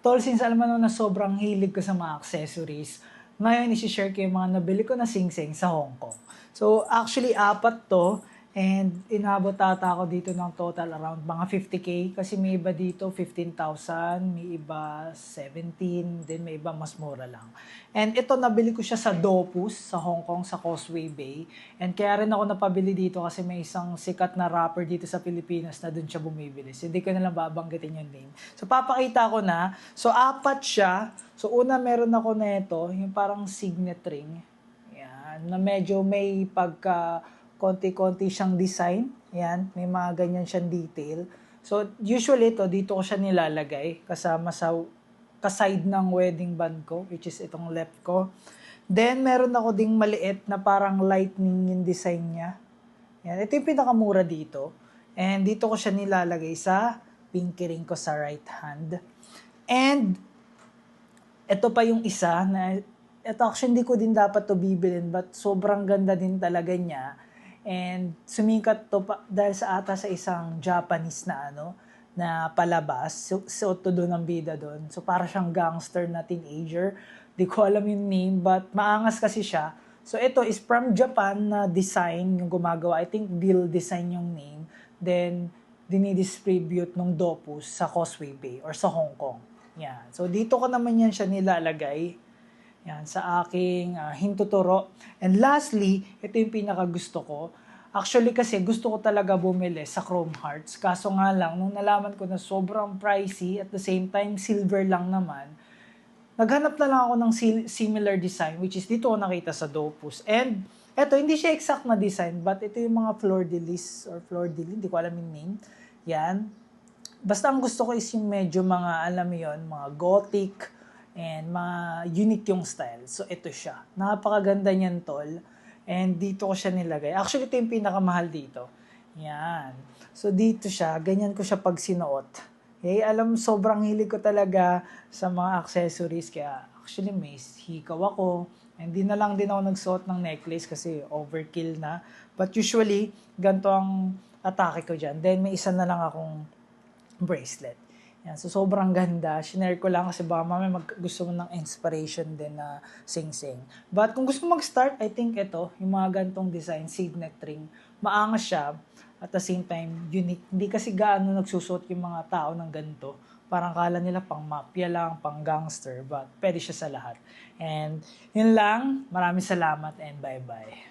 Tol, since alam mo naman na sobrang hilig ko sa mga accessories, ngayon isi-share ko yung mga nabili ko na sing-sing sa Hong Kong. So, actually, apat to. And inabot ata ako dito ng total around mga 50K. Kasi may iba dito 15,000, may iba 17, then may iba mas mura lang. And ito, nabili ko siya sa Dopus, sa Hong Kong, sa Causeway Bay. And kaya rin ako napabili dito kasi may isang sikat na rapper dito sa Pilipinas na dun siya bumibili. So, hindi ko na lang babanggitin yung name. So, papakita ko na. So, apat siya. So, una meron ako na ito, yung parang signet ring. Yan, na medyo may pagka konti-konti siyang design. Yan, may mga ganyan siyang detail. So, usually ito, dito ko siya nilalagay kasama sa kaside ng wedding band ko, which is itong left ko. Then, meron ako ding maliit na parang lightning yung design niya. Yan, ito yung pinakamura dito. And dito ko siya nilalagay sa pinky ring ko sa right hand. And, ito pa yung isa na, ito actually hindi ko din dapat to bibilin, but sobrang ganda din talaga niya. And sumikat to dahil sa ata sa isang Japanese na palabas. Suot to doon ng bida doon. So para siyang gangster na teenager. Di ko alam yung name, but maangas kasi siya. So ito is from Japan na design yung gumagawa. I think Bill Design yung name. Then dinidistribute ng Dopus sa Causeway Bay or sa Hong Kong. Yan. So dito ko naman yan siya nilalagay. Yan, sa aking hintuturo. And lastly, ito yung pinakagusto ko. Actually kasi gusto ko talaga bumili sa Chrome Hearts. Kaso nga lang, nung nalaman ko na sobrang pricey, at the same time silver lang naman, naghanap na lang ako ng similar design, which is dito ko nakita sa Dopus. And eto, hindi siya exact na design, but ito yung mga fleur-de-lis or fleur-de-lis, hindi ko alam yung name. Yan. Basta ang gusto ko is yung medyo mga, alam mo yun, mga gothic, and mga unique yung style. So, ito siya. Napakaganda niyan, tol. And dito ko siya nilagay. Actually, ito yung pinakamahal dito. Yan. So, dito siya. Ganyan ko siya pag sinuot. Okay? Alam, sobrang hilig ko talaga sa mga accessories. Kaya, actually, may hikaw ako. And di na lang din ako nagsuot ng necklace kasi overkill na. But usually, ganito ang atake ko dyan. Then, may isa na lang akong bracelet. Yan, so sobrang ganda. Shinare ko lang kasi baka mamaya gusto mo ng inspiration din na sing-sing. But kung gusto mo mag-start, I think ito, yung mga gantong design, signet ring, maangas siya. At the same time, unique. Hindi kasi gaano nagsusot yung mga tao ng ganito. Parang kala nila pang mafia lang, pang gangster. But pwede siya sa lahat. And yun lang. Maraming salamat and bye-bye.